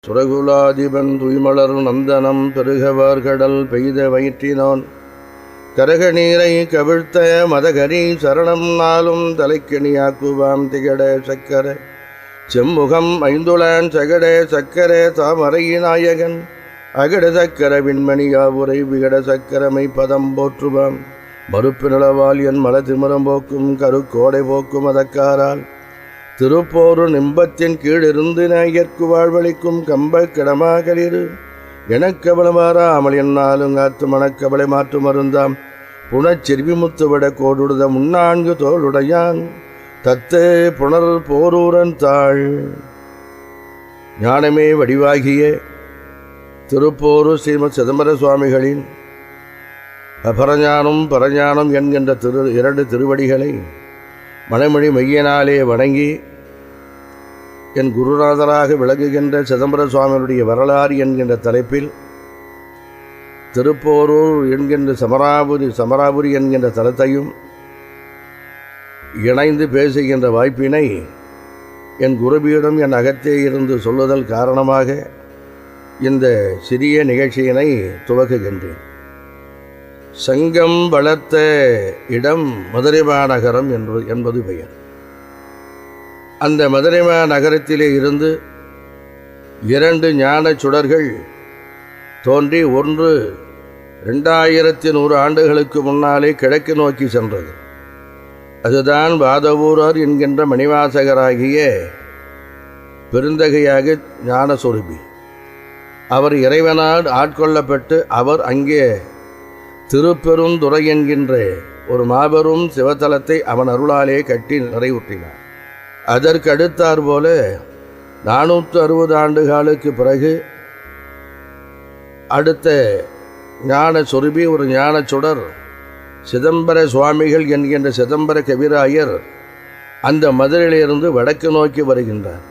துறகுலாதிபன் துய்மலர் நந்தனம் பெருகவர் கடல் பெய்த வயிற்றினோன் கரக நீரை கவிழ்த்த மதகரி சரணம் நாளும் தலைக்கணியாக்குவாம் திகட சக்கர செம்முகம் ஐந்துளான் சகட சக்கர தாமரை நாயகன் அகட சக்கர விண்மணியாவுரை விகட சக்கரமை பதம் போற்றுவாம் மறுப்பு நிலவால் என் மல திமிரம் போக்கும் கருக்கோடை போக்கும் அதக்காரால் திருப்போரு நிம்பத்தின் கீழிருந்து நாயற்கு வாழ்வளிக்கும் கம்ப கிடமாகளிரு எனக்கவளமாறாமல் என்னாலும் காத்து மணக்கவளை மாற்று மருந்தாம் புனச்செருவி முத்துவிட கோடுடுத முன்னான்கு தோளுடையான் தத்து புணர் போரூரன் தாழ். ஞானமே வடிவாகிய திருப்போரூர் ஸ்ரீமத் சிதம்பர சுவாமிகளின் அபரஞானம் பரஞானம் என்கின்ற இரண்டு திருவடிகளை மனமொழி மையனாலே வணங்கி என் குருநாதராக விளங்குகின்ற சிதம்பர சுவாமியுடைய வரலாறு என்கின்ற தலைப்பில் திருப்போரூர் என்கின்ற சமராபுரி என்கின்ற தலத்தையும் இணைந்து பேசுகின்ற வாய்ப்பினை என் குருபியிடம் என் அகத்தே இருந்து சொல்லுதல் காரணமாக இந்த சிறிய நிகழ்ச்சியினை துவக்குகின்றேன். சங்கம் வளர்த்த இடம் மதுரை மாநகரம் என்பது பெயர். அந்த மதுரை மாநகரத்திலே இருந்து இரண்டு ஞான சுடர்கள் தோன்றி ஒன்று 2100 ஆண்டுகளுக்கு முன்னாலே கிழக்கு நோக்கி சென்றது. அதுதான் வாதவூரர் என்கின்ற மணிவாசகராகிய பெருந்தகையாக ஞானஸ்வரூபி. அவர் இறைவனால் ஆட்கொள்ளப்பட்டு அவர் அங்கே திருப்பெருந்துறை என்கின்ற ஒரு மாபெரும் சிவத்தலத்தை அவன் அருளாலே கட்டி நிறைவுற்றினார். அதற்கு அடுத்தார் போல 460 ஆண்டுகளுக்கு பிறகு அடுத்த ஞான சொருபி ஒரு ஞான சுடர் சிதம்பர சுவாமிகள் என்கின்ற சிதம்பர கவிராயர் அந்த மதுரையிலிருந்து வடக்கு நோக்கி வருகின்றார்.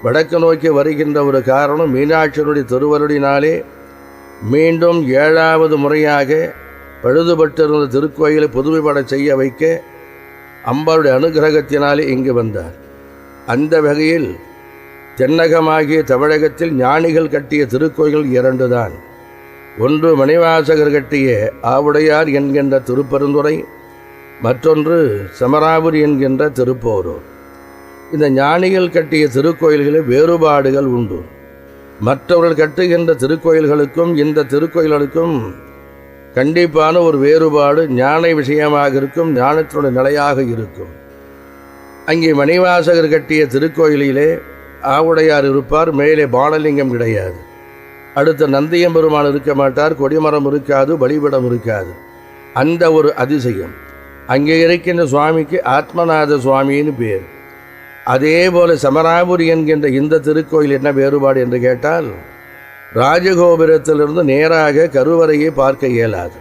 வடக்கு நோக்கி வருகின்ற ஒரு காரணம் மீனாட்சியனுடைய திருவருளினாலே மீண்டும் 7வது முறையாக பழுதுபட்டிருந்த திருக்கோயிலை புதுமைப்பட செய்ய வைக்க அம்பாளுடைய அனுகிரகத்தினாலே இங்கு வந்தார். அந்த வகையில் தென்னகமாகிய தமிழகத்தில் ஞானிகள் கட்டிய திருக்கோயில்கள் 2 தான். ஒன்று மணிவாசகர் கட்டிய ஆவுடையார் என்கின்ற திருப்பெருந்துறை, மற்றொன்று சமராபுரி என்கின்ற திருப்போரூர். இந்த ஞானிகள் கட்டிய திருக்கோயில்களில் வேறுபாடுகள் உண்டு. மற்றவர்கள் கட்டுகின்ற திருக்கோயில்களுக்கும் இந்த திருக்கோயில்களுக்கும் கண்டிப்பான ஒரு வேறுபாடு ஞான விஷயமாக இருக்கும், ஞானத்தினுடைய நிலையாக இருக்கும். அங்கே மணிவாசகர் கட்டிய திருக்கோயிலிலே ஆவுடையார் இருப்பார், மேலே பானலிங்கம் கிடையாது. அடுத்த நந்தியம்பெருமான் இருக்க மாட்டார், கொடிமரம் இருக்காது, பலிபீடம் இருக்காது. அந்த ஒரு அதிசயம். அங்கே இருக்கின்ற சுவாமிக்கு ஆத்மநாத சுவாமின்னு பேர். அதே போல சமராபுரி என்கின்ற இந்த திருக்கோயில் என்ன வேறுபாடு என்று கேட்டால், ராஜகோபுரத்திலிருந்து நேராக கருவறையை பார்க்க இயலாது.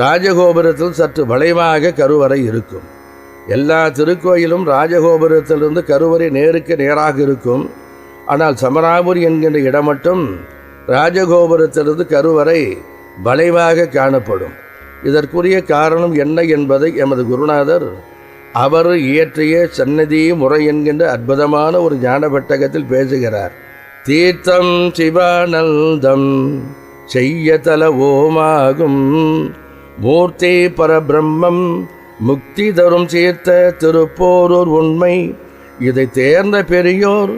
ராஜகோபுரத்தில் சற்று வளைவாக கருவறை இருக்கும். எல்லா திருக்கோயிலும் ராஜகோபுரத்திலிருந்து கருவறை நேருக்கு நேராக இருக்கும். ஆனால் சமராபுரி என்கின்ற இடம் மட்டும் ராஜகோபுரத்திலிருந்து கருவறை வளைவாக காணப்படும். இதற்குரிய காரணம் என்ன என்பதை எமது குருநாதர் அவர் இயற்றிய சன்னதி முறை என்கின்ற அற்புதமான ஒரு ஞான பெட்டகத்தில் பேசுகிறார். தீர்த்தம் சிவானந்தம் செய்ய தல ஓமாகும் மூர்த்தி பரபிரம்மம் முக்தி தரும் சீர்த்த திருப்போரூர் உண்மை இதை தேர்ந்த பெரியோர்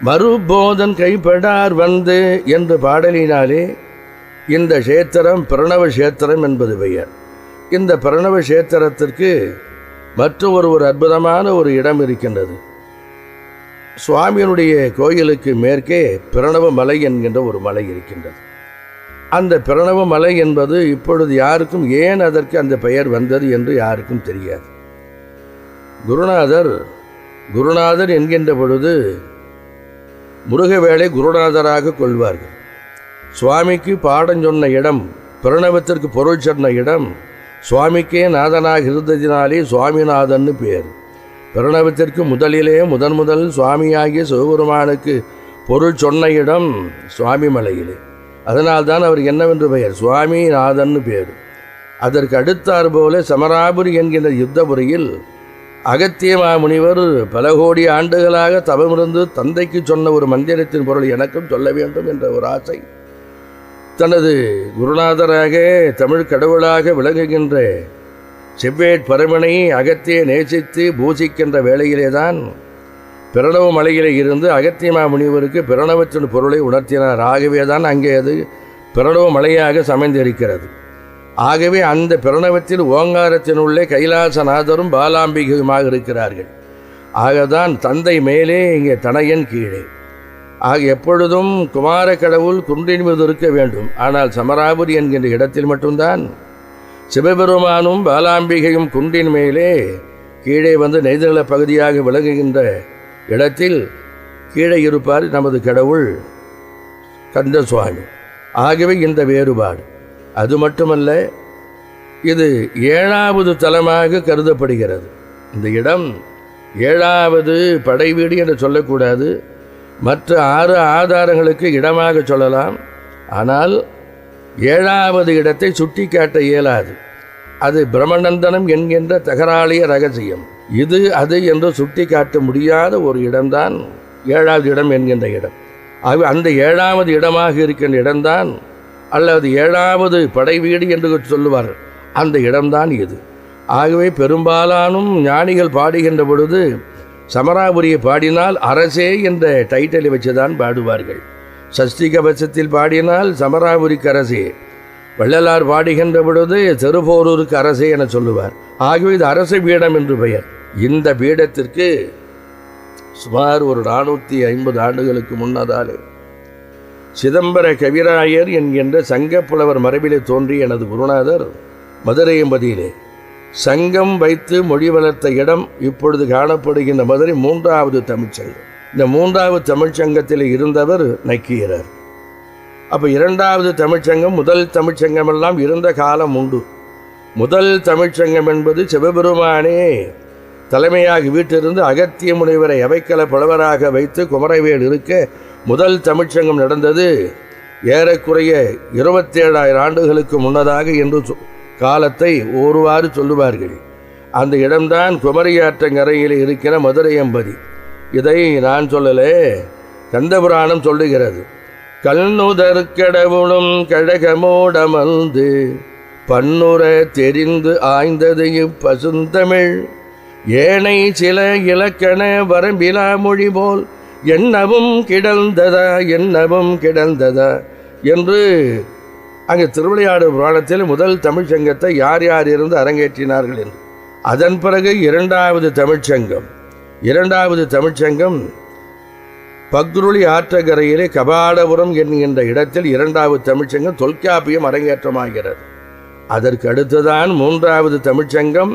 மறுபோதன் கைப்படார் வந்து என்று பாடலினாலே இந்த கஷேத்திரம் பிரணவ கஷேத்திரம் என்பது பெயர். இந்த பிரணவ கஷேத்திரத்திற்கு மற்றொரு ஒரு அற்புதமான ஒரு இடம் இருக்கின்றது. சுவாமியினுடைய கோயிலுக்கு மேற்கே பிரணவ மலை என்கின்ற ஒரு மலை இருக்கின்றது. அந்த பிரணவ மலை என்பது இப்பொழுது யாருக்கும் ஏன் அதற்கு அந்த பெயர் வந்தது என்று யாருக்கும் தெரியாது. குருநாதர் என்கின்ற பொழுது முருகவேளை குருநாதராக கொள்வார்கள். சுவாமிக்கு பாடம் சொன்ன இடம், பிரணவத்திற்கு பொருள் சொன்ன இடம் சுவாமிக்கே நாதனாக இருந்ததினாலே சுவாமிநாதன்னு பேர். பிரணவத்திற்கு முதல் சுவாமியாகிய சிவபெருமானுக்கு பொருள் சொன்ன இடம் சுவாமி மலையிலே. அதனால்தான் அவர் என்னவென்று பெயர், சுவாமிநாதன்னு பேர். அதற்கு அடுத்தார் போல சமராபுரி என்கின்ற யுத்தபுரியில் அகத்திய மாமுனிவர் பல கோடி ஆண்டுகளாக தவமிருந்து தந்தைக்கு சொன்ன ஒரு மந்திரத்தின் பொருள் எனக்கும் சொல்ல வேண்டும் என்ற ஒரு ஆசை தனது குருநாதராக தமிழ் கடவுளாக விளங்குகின்ற செவ்வேட் பரமனை அகத்திய நேசித்து பூசிக்கின்ற வேளையிலேதான் பிரணவ மலையிலே இருந்து அகத்திய மாமுனிவருக்கு பிரணவத்தின் பொருளை உணர்த்தினார். ஆகவே தான் அங்கே அது பிரணவ மலையாக சமைந்திருக்கிறது. ஆகவே அந்த பிரணவத்தில் ஓங்காரத்தினுள்ளே கைலாசநாதரும் பாலாம்பிகையுமாக இருக்கிறார்கள். ஆகதான் தந்தை மேலே இங்கே தனையன் கீழே. ஆக எப்பொழுதும் குமார கடவுள் குன்றின் மீது இருக்க வேண்டும். ஆனால் சமராபுரி என்கின்ற இடத்தில் மட்டும்தான் சிவபெருமானும் பாலாம்பிகையும் குன்றின் மேலே கீழே வந்து நெய்தள பகுதியாக விளங்குகின்ற இடத்தில் கீழே இருப்பார் நமது கடவுள் கந்தசுவாமி. ஆகவே இந்த வேறுபாடு. அது மட்டுமல்ல, இது 7வது தலமாக கருதப்படுகிறது. இந்த இடம் 7வது படை வீடு என்று சொல்லக்கூடாது. மற்ற 6 ஆதாரங்களுக்கு இடமாக சொல்லலாம். ஆனால் 7வது இடத்தை சுட்டி காட்ட இயலாது. அது பிரம்மநந்தனம் என்கின்ற தகராளிய ரகசியம். இது அது என்று சுட்டி காட்ட முடியாத ஒரு இடம்தான் 7வது இடம் என்கின்ற இடம். ஆகவே அந்த 7வது இடமாக இருக்கின்ற இடம்தான், அல்லது 7வது படை வீடு என்று சொல்லுவார்கள், அந்த இடம்தான் இது. ஆகவே பெரும்பாலானும் ஞானிகள் பாடுகின்ற பொழுது சமராபுரியை பாடினால் அரசே என்ற டைட்டிலை வச்சுதான் பாடுவார்கள். சஷ்டி கவசத்தில் பாடினால் சமராபுரிக்கு அரசே, வள்ளலார் பாடுகின்ற பொழுது திருப்போரூருக்கு அரசே என சொல்லுவார். ஆகவே இது அரச பீடம் என்று பெயர். இந்த பீடத்திற்கு சுமார் ஒரு 450 ஆண்டுகளுக்கு முன்னதாலே சிதம்பர கவிராயர் என்கின்ற சங்கப்புலவர் மரபிலே தோன்றிய எனது குருநாதர் மதுரையம்பதியிலே சங்கம் வைத்து மொழி வளர்த்த இடம் இப்பொழுது காணப்படுகின்ற மதுரை 3வது தமிழ்ச்சங்கம். இந்த 3வது தமிழ்ச்சங்கத்தில் இருந்தவர் நக்கீரர். அப்போ 2வது தமிழ்ச்சங்கம், முதல் தமிழ்ச்சங்கம் எல்லாம் இருந்த காலம் உண்டு. முதல் தமிழ்ச்சங்கம் என்பது சிவபெருமானே தலைமையாக வீட்டிலிருந்து அகத்திய முனிவரை அவைக்கல புலவராக வைத்து குமரவேல் இருக்க முதல் தமிழ்ச்சங்கம் நடந்தது ஏறக்குறைய 27,000 ஆண்டுகளுக்கு முன்னதாக என்று காலத்தை ஒருவாறு சொல்லுவார்கள். அந்த இடம்தான் குமரியாற்றங்கரையில் இருக்கிற மதுரையம்பதி. இதை நான் சொல்லலே, கந்தபுராணம் சொல்லுகிறது. கல்நுதற் கடவுளும் கழகமோடமர்ந்து பன்னுர தெரிந்து ஆய்ந்தது இப்பசுந்தமிழ் ஏனை சில இலக்கண வரம்பிலா மொழி போல் என்னவும் கிடந்ததா என்று அங்கு திருவிளையாடு புராணத்தில் முதல் தமிழ்ச்சங்கத்தை யார் யார் இருந்து அரங்கேற்றினார்கள் என்று. அதன் பிறகு 2வது தமிழ்ச்சங்கம். 2வது தமிழ்ச்சங்கம் பக்ருளி ஆற்றங்கரையிலே கபாடபுரம் என்கின்ற இடத்தில் 2வது தமிழ்ச்சங்கம் தொல்காப்பியம் அரங்கேற்றமாகிறது. அதற்கு அடுத்துதான் 3வது தமிழ்ச்சங்கம்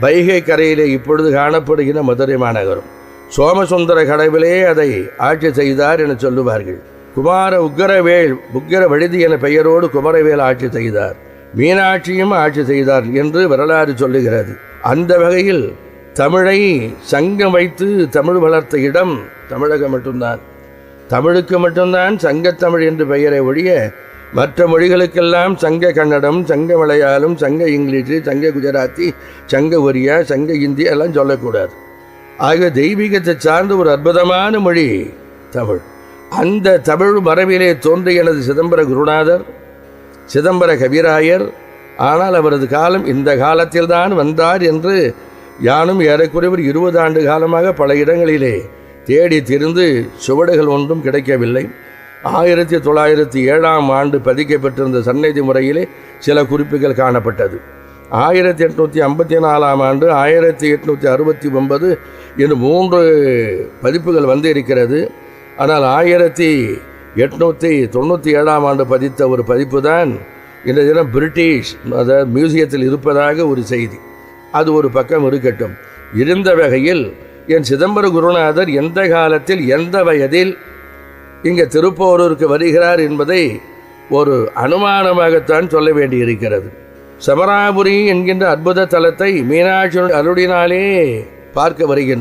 வைகை கரையிலே இப்பொழுது காணப்படுகிற மதுரை மாநகரம். சோமசுந்தர கடவுளே அதை ஆட்சி செய்தார் என சொல்லுவார்கள். குமார உக்கிர வழுதி என பெயரோடு குமரவேல் ஆட்சி செய்தார். மீனாட்சியும் ஆட்சி செய்தார் என்று வரலாறு சொல்லுகிறது. அந்த வகையில் தமிழை சங்கம் வைத்து தமிழ் வளர்த்த இடம் தமிழகம் மட்டும்தான். தமிழுக்கு மட்டும்தான் சங்கத்தமிழ் என்று பெயரை ஒழிய மற்ற மொழிகளுக்கெல்லாம் சங்க கன்னடம், சங்க மலையாளம், சங்க இங்கிலீஷு, சங்க குஜராத்தி, சங்க ஒரியா, சங்க இந்தி எல்லாம் சொல்லக்கூடாது. ஆக தெய்வீகத்தை சார்ந்த ஒரு அற்புதமான மொழி தமிழ். அந்த தமிழ் மரபிலே தோன்றிய எனது சிதம்பர குருநாதர் சிதம்பர கவிராயர். ஆனால் அவரது காலம் இந்த காலத்தில்தான் வந்தார் என்று யானும் ஏறக்குறைய 20 ஆண்டு காலமாக பல இடங்களிலே தேடி திரிந்து சுவடுகள் ஒன்றும் கிடைக்கவில்லை. 1907ஆம் ஆண்டு பதிக்கப்பட்டிருந்த சந்நிதி முறையிலே சில குறிப்புகள் காணப்பட்டது. 1854ஆம் ஆண்டு, 1869 என்று 3 பதிப்புகள் வந்து இருக்கிறது. ஆனால் 1897ஆம் ஆண்டு பதித்த ஒரு பதிப்பு தான் இந்த தினம் பிரிட்டிஷ் மியூசியத்தில் இருப்பதாக ஒரு செய்தி. அது ஒரு பக்கம் இருக்கட்டும். இருந்த வகையில் என் சிதம்பர குருநாதர் எந்த காலத்தில் எந்த வயதில் இங்கே திருப்போரூருக்கு வருகிறார் என்பதை ஒரு அனுமானமாகத்தான் சொல்ல வேண்டியிருக்கிறது. சமராபுரி என்கின்ற அற்புத தலத்தை மீனாட்சி அருளினாலே பார்க்க வருகின்றனர்.